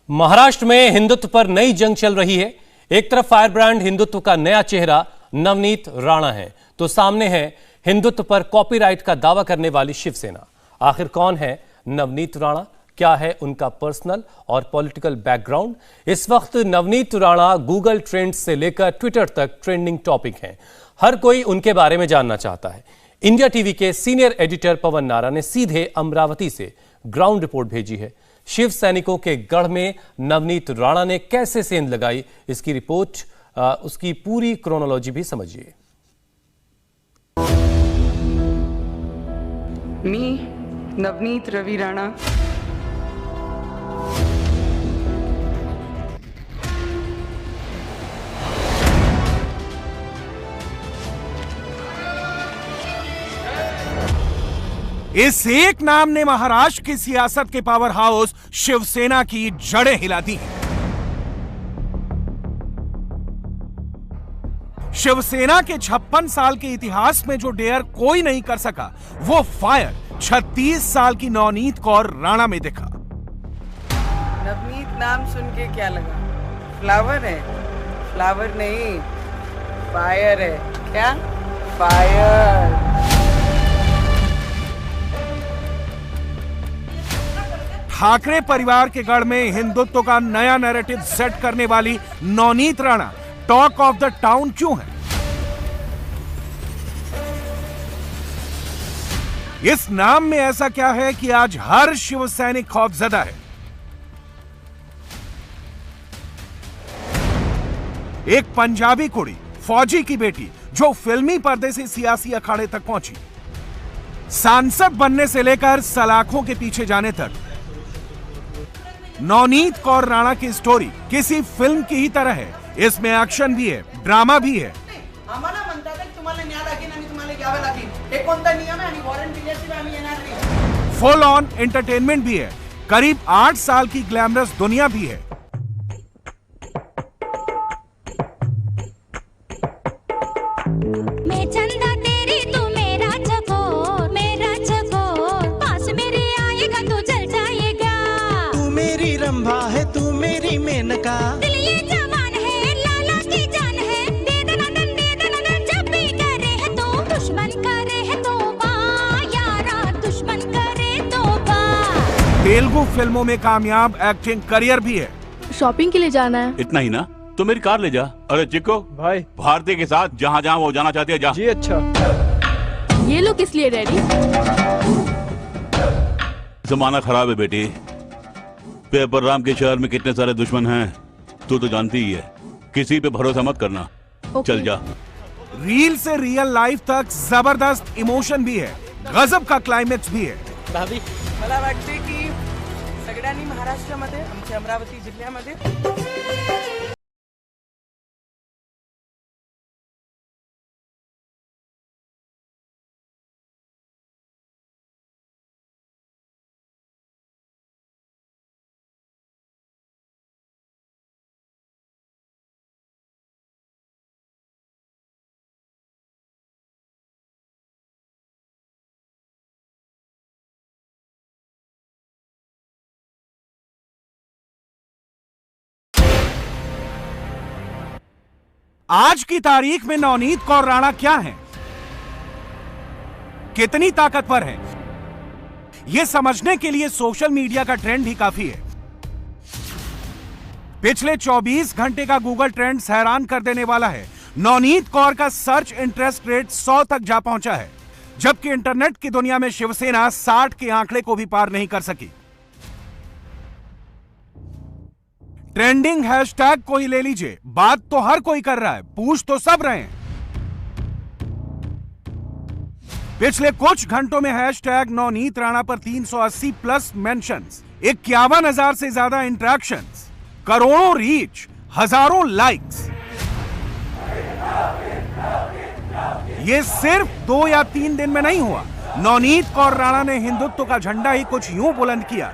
महाराष्ट्र में हिंदुत्व पर नई जंग चल रही है। एक तरफ फायर ब्रांड हिंदुत्व का नया चेहरा नवनीत राणा है, तो सामने है हिंदुत्व पर कॉपीराइट का दावा करने वाली शिवसेना। आखिर कौन है नवनीत राणा, क्या है उनका पर्सनल और पॉलिटिकल बैकग्राउंड? इस वक्त नवनीत राणा गूगल ट्रेंड्स से लेकर ट्विटर तक ट्रेंडिंग टॉपिक हैं। हर कोई उनके बारे में जानना चाहता है। इंडिया टीवी के सीनियर एडिटर पवन नारा ने सीधे अमरावती से ग्राउंड रिपोर्ट भेजी है। शिव सैनिकों के गढ़ में नवनीत राणा ने कैसे सेंध लगाई, इसकी रिपोर्ट, उसकी पूरी क्रोनोलॉजी भी समझिए। मी नवनीत रवि राणा इस एक नाम ने महाराष्ट्र की सियासत के पावर हाउस शिवसेना की जड़ें हिला दी हैं। शिवसेना के 56 साल के इतिहास में जो डेयर कोई नहीं कर सका, वो फायर 36 साल की नवनीत कौर राणा में दिखा। नवनीत नाम सुन के क्या लगा? फ्लावर है? फ्लावर नहीं, फायर है। क्या? फायर। ठाकरे परिवार के गढ़ में हिंदुत्व का नया नैरेटिव सेट करने वाली Navneet Rana talk of the town क्यों है? इस नाम में ऐसा क्या है कि आज हर शिव सैनिक खौफजदा है? एक पंजाबी कुड़ी, फौजी की बेटी, जो फिल्मी पर्दे से सियासी अखाड़े तक पहुंची, सांसद बनने से लेकर सलाखों के पीछे जाने तक, नवनीत कौर राणा की स्टोरी किसी फिल्म की ही तरह है। इसमें एक्शन भी है, ड्रामा भी है, फुल ऑन एंटरटेनमेंट भी है, करीब 8 साल की ग्लैमरस दुनिया भी है। मैं चंदा तेरी तू मेरा चकोर, पास मेरे आएगा तो जल जाएगा। तू मेरी रंभा है, तू मेरी मेनका, दिल ये जवान है, लाला की जान है। दे देना दन, जब भी करे है तो दुश्मन करे है तो यारा, दुश्मन करे तो तेलुगु फिल्मों में कामयाब एक्टिंग करियर भी है। शॉपिंग के लिए जाना है। इतना ही ना, तो मेरी कार ले जा। अरे चिको भाई, भारती के साथ जहाँ जहाँ वो जाना चाहती है जा। जी अच्छा। ये लोग किस लिए डैडी? जमाना खराब है बेटी। पेपर राम के शहर में कितने सारे दुश्मन हैं, तू तो जानती ही है। किसी पे भरोसा मत करना। चल जा। रील से रियल लाइफ तक जबरदस्त इमोशन भी है, गजब का क्लाइमेक्स भी है। भाभी, मला वाटते की सगळ्यांनी महाराष्ट्रामध्ये, आमच्या अमरावती जिल्ह्यामध्ये आज की तारीख में नवनीत कौर राणा क्या है, कितनी ताकतवर है, यह समझने के लिए सोशल मीडिया का ट्रेंड ही काफी है। पिछले 24 घंटे का गूगल ट्रेंड्स हैरान कर देने वाला है। नवनीत कौर का सर्च इंटरेस्ट रेट 100 तक जा पहुंचा है, जबकि इंटरनेट की दुनिया में शिवसेना 60 के आंकड़े को भी पार नहीं कर सकी। ट्रेंडिंग हैशटैग को ही ले लीजिए, बात तो हर कोई कर रहा है, पूछ तो सब रहे हैं। पिछले कुछ घंटों में हैशटैग नवनीत राणा पर 380 प्लस मेंशंस, 51,000 से ज्यादा इंटरेक्शंस, करोड़ों रीच, हजारों लाइक्स। ये सिर्फ 2 या 3 दिन में नहीं हुआ। नवनीत कौर राणा ने हिंदुत्व का झंडा ही कुछ यूं बुलंद किया,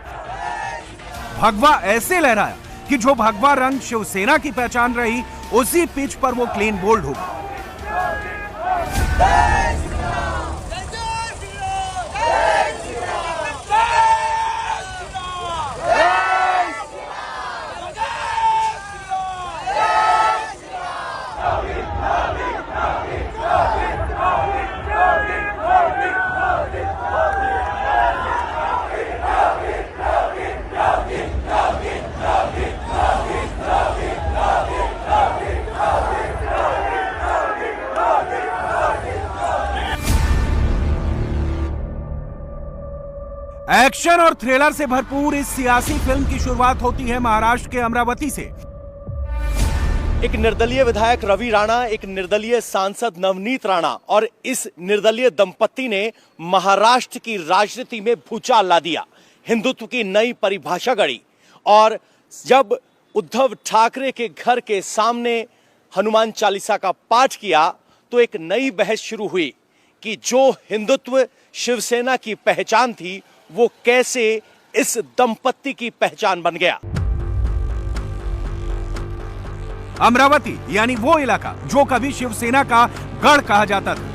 भगवा ऐसे लहराया कि जो भगवा रंग शिवसेना की पहचान रही, उसी पिच पर वो क्लीन बोल्ड हो गया। एक्शन और थ्रिलर से भरपूर इस सियासी फिल्म की शुरुआत होती है महाराष्ट्र के अमरावती से। एक निर्दलीय विधायक रवि राणा, एक निर्दलीय सांसद नवनीत राणा और इस निर्दलीय दंपत्ति ने महाराष्ट्र की राजनीति में भूचाल ला दिया, हिंदुत्व की नई परिभाषा गढ़ी। और जब उद्धव ठाकरे के घर के सामने हनुमान चालीसा का पाठ किया तो एक नई बहस शुरू हुई कि जो हिंदुत्व शिवसेना की पहचान थी वो कैसे इस दंपत्ति की पहचान बन गया। अमरावती यानी वो इलाका जो कभी शिवसेना का गढ़ कहा जाता था।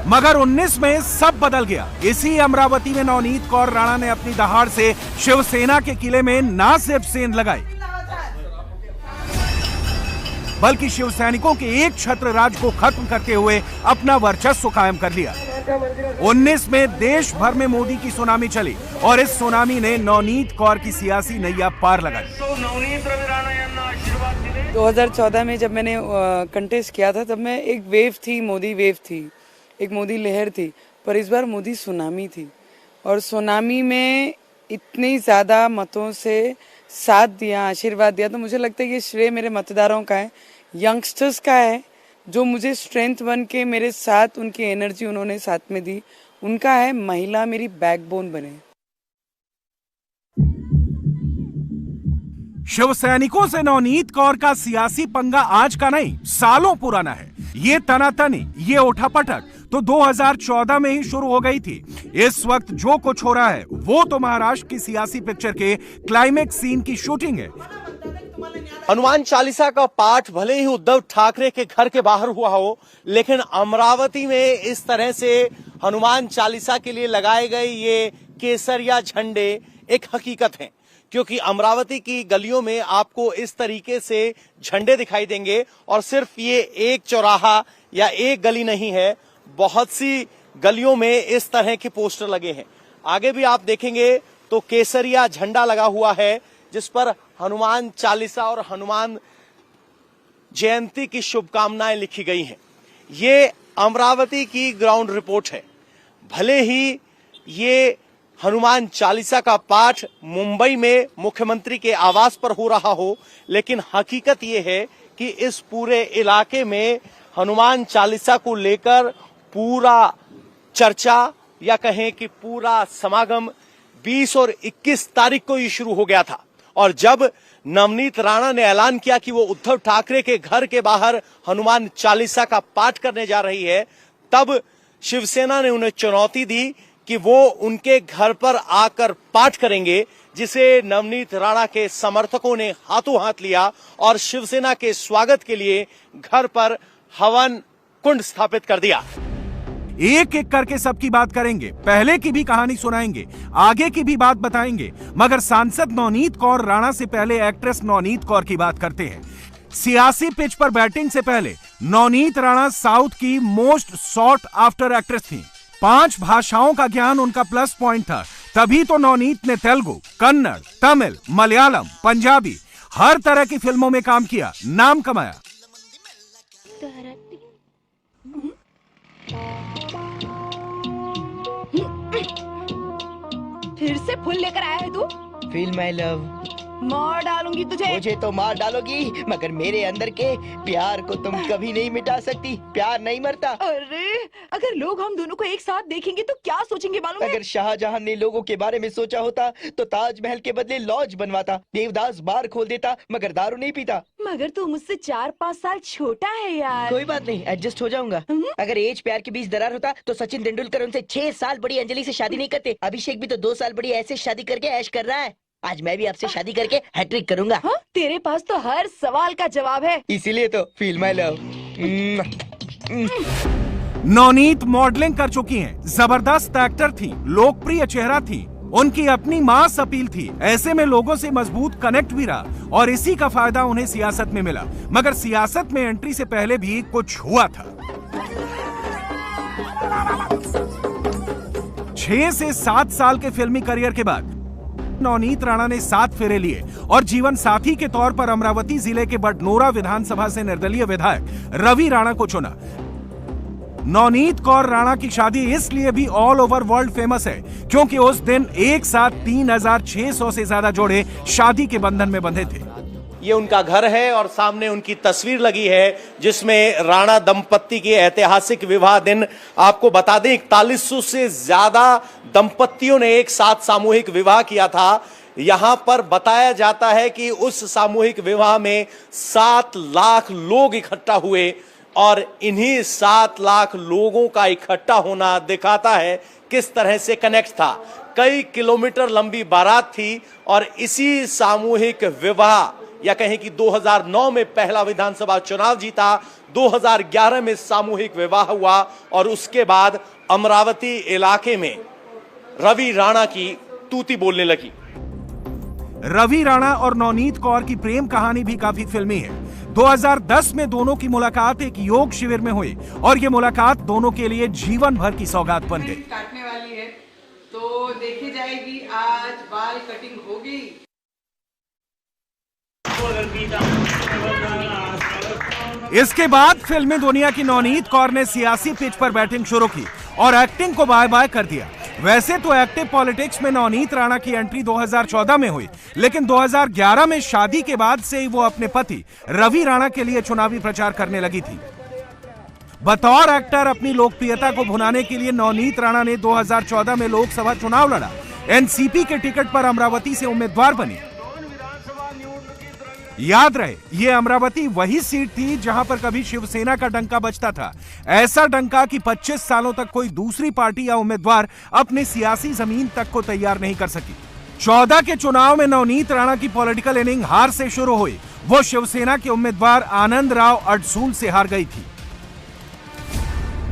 मगर 19 में सब बदल गया। इसी अमरावती में नवनीत कौर राणा ने अपनी दहाड़ से शिवसेना के किले में ना सिर्फ सेंध लगाई बल्कि शिवसैनिकों के एक छत्र राज को खत्म करते हुए अपना वर्चस्व कायम कर लिया। 19 में देश भर में मोदी की सुनामी चली और इस सुनामी ने नवनीत कौर की सियासी नैया पार लगा दी। 2014 में जब मैंने कंटेस्ट किया था तब मैं एक वेव थी, मोदी वेव थी, एक मोदी लहर थी, पर इस बार मोदी सुनामी थी। और सुनामी में इतनी ज़्यादा मतों से साथ दिया, आशीर्वाद दिया, तो मुझे लगता है ये श्रेय मेरे मतदारों का है, यंगस्टर्स का है, जो मुझे स्ट्रेंथ बन के मेरे साथ उनकी एनर्जी उन्होंने साथ में दी, उनका है। महिला मेरी बैकबोन बने। शिवसैनिकों से नवनीत कौर का सियासी पंगा आज का नहीं, सालों पुराना है। ये तनातनी, ये उठापटक तो 2014 में ही शुरू हो गई थी। इस वक्त जो कुछ हो रहा है वो तो महाराष्ट्र की सियासी पिक्चर के क्लाइमेक्स सीन की शूटिंग है। हनुमान चालीसा का पाठ भले ही उद्धव ठाकरे के घर के बाहर हुआ हो, लेकिन अमरावती में इस तरह से हनुमान चालीसा के लिए लगाए गए ये केसरिया झंडे एक हकीकत है, क्योंकि अमरावती की गलियों में आपको इस तरीके से झंडे दिखाई देंगे। और सिर्फ ये एक चौराहा या एक गली नहीं है, बहुत सी गलियों में इस तरह के पोस्टर लगे हैं। आगे भी आप देखेंगे तो केसरिया झंडा लगा हुआ है जिस पर हनुमान चालीसा और हनुमान जयंती की शुभकामनाएं लिखी गई हैं। ये अमरावती की ग्राउंड रिपोर्ट है। भले ही ये हनुमान चालीसा का पाठ मुंबई में मुख्यमंत्री के आवास पर हो रहा हो, लेकिन हकीकत ये है कि इस पूरे इलाके में हनुमान चालीसा को लेकर पूरा चर्चा या कहें कि पूरा समागम 20 और 21 तारीख को ही शुरू हो गया था। और जब नवनीत राणा ने ऐलान किया कि वो उद्धव ठाकरे के घर के बाहर हनुमान चालीसा का पाठ करने जा रही है, तब शिवसेना ने उन्हें चुनौती दी कि वो उनके घर पर आकर पाठ करेंगे, जिसे नवनीत राणा के समर्थकों ने हाथों हाथ लिया और शिवसेना के स्वागत के लिए घर पर हवन कुंड स्थापित कर दिया। एक एक करके सबकी बात करेंगे, पहले की भी कहानी सुनाएंगे, आगे की भी बात बताएंगे, मगर सांसद नवनीत कौर राणा से पहले एक्ट्रेस नवनीत कौर की बात करते हैं। सियासी पिच पर बैटिंग से पहले नवनीत राणा साउथ की मोस्ट सॉट आफ्टर एक्ट्रेस थी। 5 भाषाओं का ज्ञान उनका प्लस पॉइंट था, तभी तो नवनीत ने तेलुगु, कन्नड़, तमिल, मलयालम, पंजाबी हर तरह की फिल्मों में काम किया, नाम कमाया। फिर से फूल लेकर आया है तू? Feel my love. मार डालूंगी तुझे। मुझे तो मार डालोगी, मगर मेरे अंदर के प्यार को तुम कभी नहीं मिटा सकती। प्यार नहीं मरता। अरे अगर लोग हम दोनों को एक साथ देखेंगे तो क्या सोचेंगे मालूम है? अगर शाहजहां ने लोगों के बारे में सोचा होता तो ताजमहल के बदले लॉज बनवाता, देवदास बार खोल देता, मगर दारू नहीं पीता। मगर तू मुझसे 4-5 साल छोटा है यार। कोई बात नहीं, एडजस्ट हो जाऊंगा। अगर एज प्यार के बीच दरार होता तो सचिन तेंदुलकर उनसे 6 साल बड़ी अंजलि से शादी नहीं करते। अभिषेक भी तो 2 साल बड़ी ऐसे शादी करके ऐश कर रहा है। आज मैं भी आपसे शादी करके हैट्रिक करूंगा। हाँ? तेरे पास तो हर सवाल का जवाब है, इसीलिए तो feel my love. Navneet modelling कर चुकी हैं, जबरदस्त एक्टर थी, लोकप्रिय चेहरा थी, उनकी अपनी मास अपील थी। ऐसे में लोगों से मजबूत कनेक्ट भी रहा और इसी का फायदा उन्हें सियासत में मिला। मगर सियासत में एंट्री से पहले भी कुछ हुआ था। 6 से 7 साल के फिल्मी करियर के बाद नवनीत राणा ने 7 फेरे लिए और जीवन साथी के तौर पर अमरावती जिले के बडनोरा विधानसभा से निर्दलीय विधायक रवि राणा को चुना। नवनीत कौर राणा की शादी इसलिए भी ऑल ओवर वर्ल्ड फेमस है क्योंकि उस दिन एक साथ 3600 से ज्यादा जोड़े शादी के बंधन में बंधे थे। ये उनका घर है और सामने उनकी तस्वीर लगी है जिसमें राणा दंपत्ति के ऐतिहासिक विवाह दिन, आपको बता दें 4100 से ज्यादा दंपत्तियों ने एक साथ सामूहिक विवाह किया था। यहां पर बताया जाता है कि उस सामूहिक विवाह में 7 लाख लोग इकट्ठा हुए और इन्हीं 7 लाख लोगों का इकट्ठा होना दिखाता है किस तरह से कनेक्ट था। कई किलोमीटर लंबी बारात थी और इसी सामूहिक विवाह या कहें कि 2009 में पहला विधानसभा चुनाव जीता, 2011 में सामूहिक विवाह हुआ और उसके बाद अमरावती इलाके में रवि राणा की तूती बोलने लगी। रवि राणा और नवनीत कौर की प्रेम कहानी भी काफी फिल्मी है। 2010 में दोनों की मुलाकात एक योग शिविर में हुई और ये मुलाकात दोनों के लिए जीवन भर की सौगात बन गई। काटने वाली है तो देखी जाएगी, आज बाल कटिंग होगी। इसके बाद फिल्मी दुनिया की नवनीत कौर ने सियासी पिच पर बैटिंग शुरू की और एक्टिंग को बाय बाय कर दिया। वैसे तो एक्टिव पॉलिटिक्स में नवनीत राणा की एंट्री 2014 में हुई, लेकिन 2011 में शादी के बाद से ही वो अपने पति रवि राणा के लिए चुनावी प्रचार करने लगी थी। बतौर एक्टर अपनी लोकप्रियता को भुनाने के लिए नवनीत राणा ने 2014 में लोकसभा चुनाव लड़ा। एनसीपी के टिकट पर अमरावती से उम्मीदवार बनी। याद रहे, ये अमरावती वही सीट थी जहां पर कभी शिवसेना का डंका बजता था। ऐसा डंका कि 25 सालों तक कोई दूसरी पार्टी या उम्मीदवार अपने सियासी जमीन तक को तैयार नहीं कर सकी। 14 के चुनाव में नवनीत राणा की पॉलिटिकल इनिंग हार से शुरू हुई। वो शिवसेना के उम्मीदवार आनंद राव अडसूल से हार गई थी।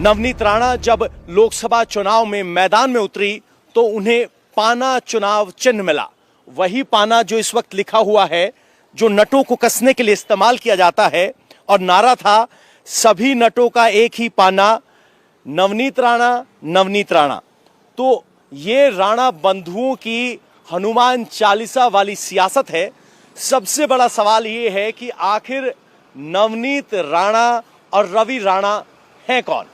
नवनीत राणा जब लोकसभा चुनाव में मैदान में उतरी तो उन्हें पाना चुनाव चिन्ह मिला। वही पाना जो इस वक्त लिखा हुआ है, जो नटों को कसने के लिए इस्तेमाल किया जाता है, और नारा था सभी नटों का एक ही पाना, नवनीत राणा नवनीत राणा। तो ये राणा बंधुओं की हनुमान चालीसा वाली सियासत है। सबसे बड़ा सवाल ये है कि आखिर नवनीत राणा और रवि राणा हैं कौन।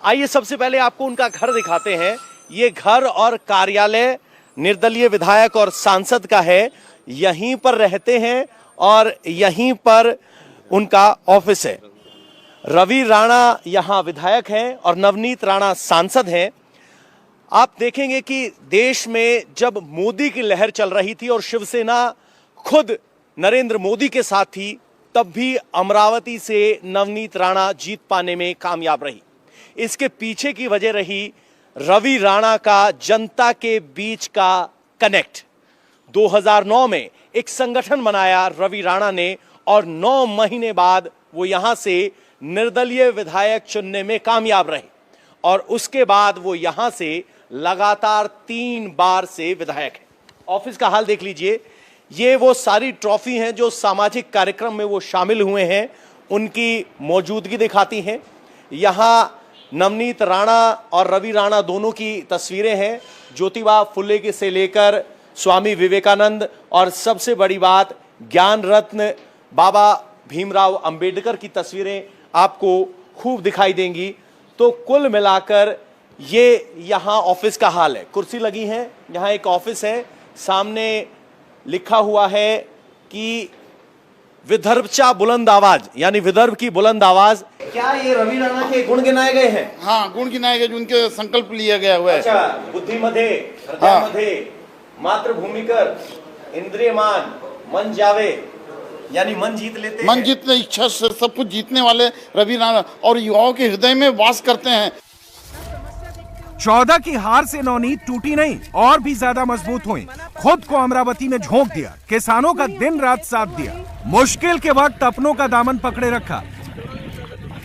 आइए सबसे पहले आपको उनका घर दिखाते हैं। ये घर और कार्यालय निर्दलीय विधायक और सांसद का है। यहीं पर रहते हैं और यहीं पर उनका ऑफिस है। रवि राणा यहां विधायक हैं और नवनीत राणा सांसद हैं। आप देखेंगे कि देश में जब मोदी की लहर चल रही थी और शिवसेना खुद नरेंद्र मोदी के साथ थी, तब भी अमरावती से नवनीत राणा जीत पाने में कामयाब रही। इसके पीछे की वजह रही रवि राणा का जनता के बीच का कनेक्ट। 2009 में एक संगठन बनाया रवि राणा ने और 9 महीने बाद वो यहां से निर्दलीय विधायक चुनने में कामयाब रहे और उसके बाद वो यहां से लगातार 3 बार से विधायक है। ऑफिस का हाल देख लीजिए। ये वो सारी ट्रॉफी हैं जो सामाजिक कार्यक्रम में वो शामिल हुए हैं, उनकी मौजूदगी दिखाती हैं। यहां नवनीत राणा और रवि राणा दोनों की तस्वीरें हैं। ज्योतिबा फुले से लेकर स्वामी विवेकानंद और सबसे बड़ी बात ज्ञान रत्न बाबा भीमराव अंबेडकर की तस्वीरें आपको खूब दिखाई देंगी। तो कुल मिलाकर ये यहाँ ऑफिस का हाल है। कुर्सी लगी है, यहाँ एक ऑफिस है, सामने लिखा हुआ है कि विदर्भचा बुलंद आवाज, यानी विदर्भ की बुलंद आवाज। क्या ये रवि राणा के गुण गिनाए गए हैं? हाँ, गुण गिनाए गए, उनके संकल्प लिया गया हुआ है। अच्छा, बुद्धिमते, हृदयमते, मातृभूमिकर, इंद्रियमान, मन जावे, यानी मन जीत लेते हैं। मन जीतने, इच्छा से सब कुछ जीतने वाले रवि राणा और युवाओं के हृदय में वास करते हैं। 14 की हार से नवनीत टूटी नहीं और भी ज्यादा मजबूत हुई। खुद को अमरावती में झोंक दिया, किसानों का दिन रात साथ दिया, मुश्किल के वक्त अपनों का दामन पकड़े रखा।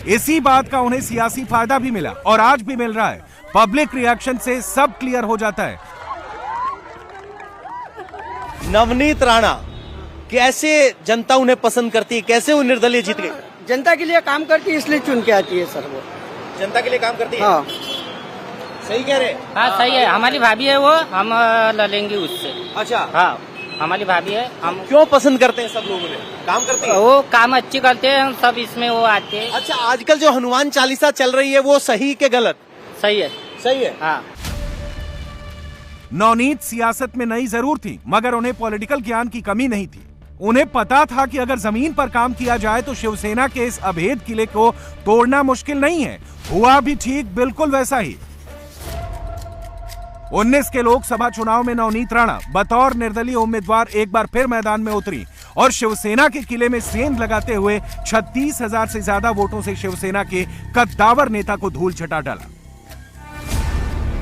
इसी बात का उन्हें सियासी फायदा भी मिला और आज भी मिल रहा है। पब्लिक रिएक्शन से सब क्लियर हो जाता है। नवनीत राणा, कैसे जनता उन्हें पसंद करती है, कैसे वो निर्दलीय जीत गई? जनता के लिए काम करती है इसलिए चुन के आती है सर। वो जनता के लिए काम करती है। हाँ, सही कह रहे। हाँ सही है, हमारी भाभी है वो, हम लड़ेंगे उससे। अच्छा, हाँ, हमारी भाभी है। हम क्यों पसंद करते हैं सब लोग उन्हें? काम करते हैं? वो काम अच्छी करते हैं, हम सब इसमें वो आते हैं। अच्छा, आजकल जो हनुमान चालीसा चल रही है वो सही के गलत? सही है। सही है। हाँ। नवनीत सियासत में नई जरूर थी, मगर उन्हें पॉलिटिकल ज्ञान की कमी नहीं थी। उन्हें पता था कि अगर जमीन पर काम किया जाए तो शिवसेना के इस अभेद किले को तोड़ना मुश्किल नहीं है। हुआ भी ठीक बिल्कुल वैसा ही। 19 के लोकसभा चुनाव में नवनीत राणा बतौर निर्दलीय उम्मीदवार एक बार फिर मैदान में उतरी और शिवसेना के किले में सेंध लगाते हुए 36,000 से ज्यादा वोटों से शिवसेना के कद्दावर नेता को धूल चटा डाला।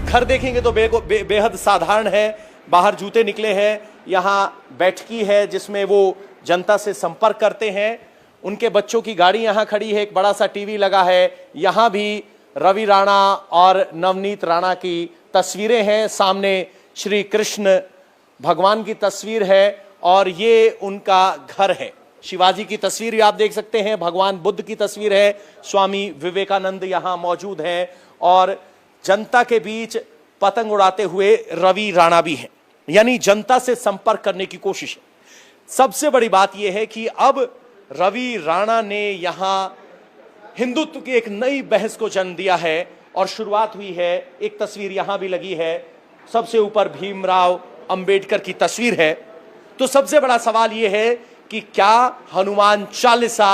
घर देखेंगे तो बेहद साधारण है। बाहर जूते निकले हैं, यहाँ बैठकी है जिसमें वो जनता से संपर्क करते हैं। उनके बच्चों की गाड़ी यहाँ खड़ी है, एक बड़ा सा टीवी लगा है। यहाँ भी रवि राणा और नवनीत राणा की तस्वीरें हैं। सामने श्री कृष्ण भगवान की तस्वीर है और ये उनका घर है। शिवाजी की तस्वीर भी आप देख सकते हैं, भगवान बुद्ध की तस्वीर है, स्वामी विवेकानंद यहाँ मौजूद हैं और जनता के बीच पतंग उड़ाते हुए रवि राणा भी हैं। यानी जनता से संपर्क करने की कोशिश है। सबसे बड़ी बात यह है कि अब रवि राणा ने यहां हिंदुत्व की एक नई बहस को जन्म दिया है और शुरुआत हुई है। एक तस्वीर यहां भी लगी है, सबसे ऊपर भीमराव अंबेडकर की तस्वीर है। तो सबसे बड़ा सवाल यह है कि क्या हनुमान चालीसा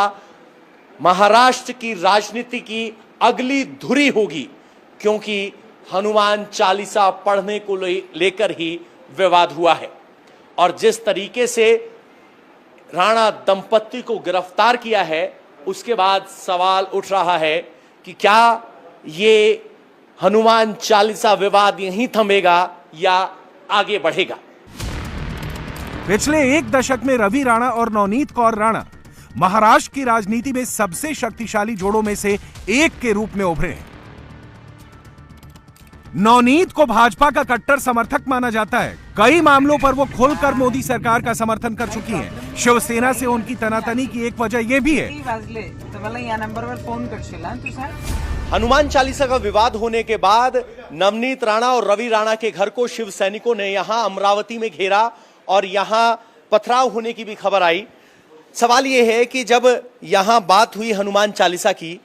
महाराष्ट्र की राजनीति की अगली धुरी होगी, क्योंकि हनुमान चालीसा पढ़ने को लेकर ही विवाद हुआ है। और जिस तरीके से राणा दंपत्ति को गिरफ्तार किया है, उसके बाद सवाल उठ रहा है कि क्या ये हनुमान चालीसा विवाद यहीं थमेगा या आगे बढ़ेगा। पिछले एक दशक में रवि राणा और नवनीत कौर राणा महाराष्ट्र की राजनीति में सबसे शक्तिशाली जोड़ों में से एक के रूप में उभरे हैं। नवनीत को भाजपा का कट्टर समर्थक माना जाता है। कई मामलों पर वो खुलकर मोदी सरकार का समर्थन कर चुकी हैं। शिवसेना से उनकी तनातनी की एक वजह यह भी है। हनुमान चालीसा का विवाद होने के बाद नवनीत राणा और रवि राणा के घर को शिव सैनिकों ने यहां अमरावती में घेरा और यहां पथराव होने की भी खबर आई। सवाल यह है कि जब यहां बात हुई हनुमान चालीसा की,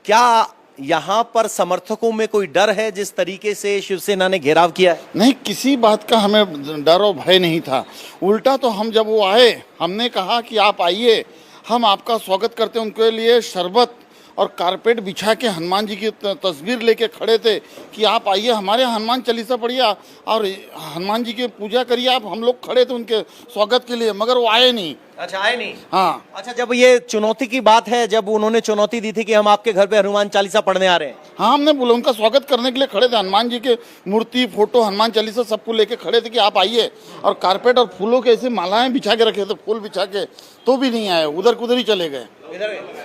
क्या यहां पर समर्थकों में कोई डर है जिस तरीके से शिवसेना ने घेराव किया है? नहीं, किसी बात का हमें डर और भय नहीं था। उल्टा तो हम जब वो आए, हमने कहा कि आप आइए, हम आपका स्वागत करते हैं। उनके लिए शरबत और कारपेट बिछा के हनुमान जी की तस्वीर लेके खड़े थे कि आप आइए, हमारे हनुमान चालीसा पढ़िए और हनुमान जी की पूजा करिए। आप हम लोग खड़े थे उनके स्वागत के लिए, मगर वो आए नहीं। अच्छा, आए नहीं। हाँ। अच्छा, जब ये चुनौती की बात है, जब उन्होंने चुनौती दी थी कि हम आपके घर पे हनुमान चालीसा पढ़ने आ रहे हैं, हाँ, हमने बोला, उनका स्वागत करने के लिए खड़े थे। हनुमान जी के मूर्ति, फोटो, हनुमान चालीसा सबको लेके खड़े थे कि आप आइए, और कारपेट और फूलों के ऐसे मालाएं बिछा के रखे थे, फूल बिछा के, तो भी नहीं आए, उधर कुधर ही चले गए।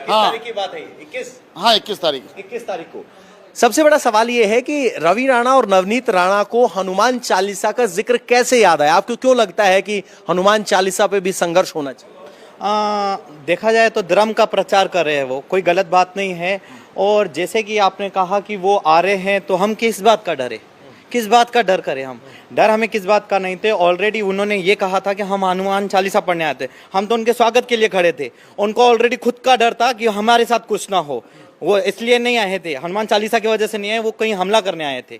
हाँ, की बात है 21। हाँ, 21 तारीख को। सबसे बड़ा सवाल यह है कि रवि राणा और नवनीत राणा को हनुमान चालीसा का जिक्र कैसे याद आया? आपको क्यों लगता है कि हनुमान चालीसा पे भी संघर्ष होना चाहिए? देखा जाए तो धर्म का प्रचार कर रहे हैं, वो कोई गलत बात नहीं है। और जैसे कि आपने कहा कि वो आ रहे हैं, तो हम किस बात का डर है, किस बात का डर करें हम? डर हमें किस बात का नहीं थे। ऑलरेडी उन्होंने ये कहा था कि हम हनुमान चालीसा पढ़ने आते, हम तो उनके स्वागत के लिए खड़े थे। उनको ऑलरेडी खुद का डर था कि हमारे साथ कुछ ना हो, वो इसलिए नहीं आए थे। हनुमान चालीसा की वजह से नहीं आए, वो कहीं हमला करने आए थे।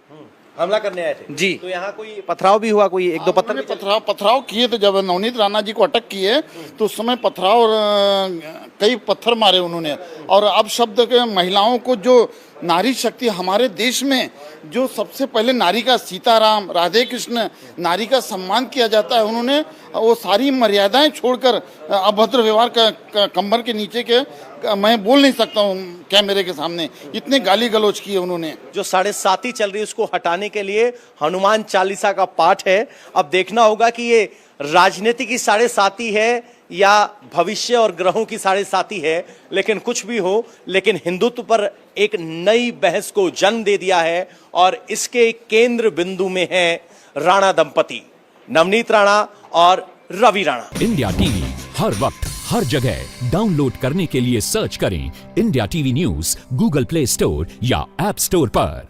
हमला करने आए थे जी। तो यहाँ कोई पथराव भी हुआ, कोई एक दो पथराव किए थे। जब नवनीत राणा जी को अटक किए तो उस समय पथराव और कई पत्थर मारे उन्होंने। और अब शब्द के महिलाओं को, जो नारी शक्ति हमारे देश में, जो सबसे पहले नारी का, सीताराम, राधे कृष्ण, नारी का सम्मान किया जाता है, उन्होंने वो सारी मर्यादाएं छोड़कर अभद्र व्यवहार का कमर के नीचे के, मैं बोल नहीं सकता हूँ कैमरे के सामने, इतने गाली गलौज किए उन्होंने। जो 7.5 चल रही है उसको हटाने के लिए हनुमान चालीसा का पाठ है। अब देखना होगा कि ये राजनीति की 7.5 है या भविष्य और ग्रहों की 7.5 है। लेकिन कुछ भी हो, लेकिन हिंदुत्व पर एक नई बहस को जन्म दे दिया है और इसके केंद्र बिंदु में है राणा दंपति, नवनीत राणा और रवि राणा। इंडिया टीवी हर वक्त हर जगह डाउनलोड करने के लिए सर्च करें India TV news Google play store या ऐप स्टोर पर।